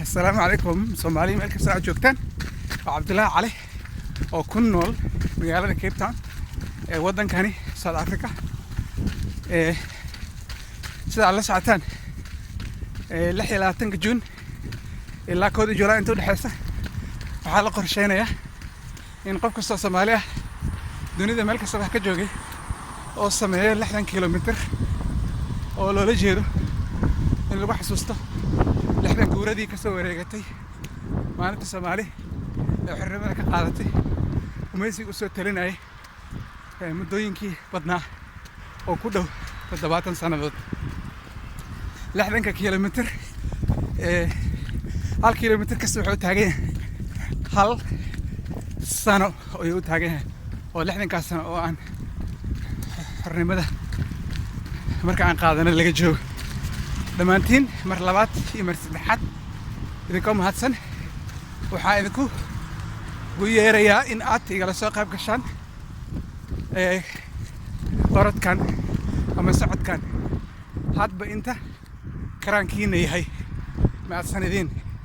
السلام عليكم Soomaali meel kasta aad joogtaan waa Cabdullaahi Cali oo ku nool magaalada Cape Town ee wadankani South Africa sida la socotaan 26 June ilaa 1 July inta u dhaxaysa waxaa la qorsheynayaa in qof kasta Soomaali ah dunida meel kasta wax ka joogay oo sameeyo 60 kilomitir oo loola jeedo in lagu xasuusto 60 guuradii ka soo wareegatay maalinta Soomaali ee xornimada ka qaadatay umaysiga u soo talinayay muddooyinkii badnaa oo ku dhow 70 sanadood 60 kilomitir hal kilomitir kasta wuxuu taagan yahay hal sano ayuu taagan yahay oo 60 sano oo aan xornimada marka aan qaadanay laga joogo dhammaantiin mar labaad iyo mar saddexaad idinka mahadsan waxaa idinku yeerayaa in aad igala soo qayb gashaan orodkan ama socodkan hadba inta karaankiina yahay mahadsanidin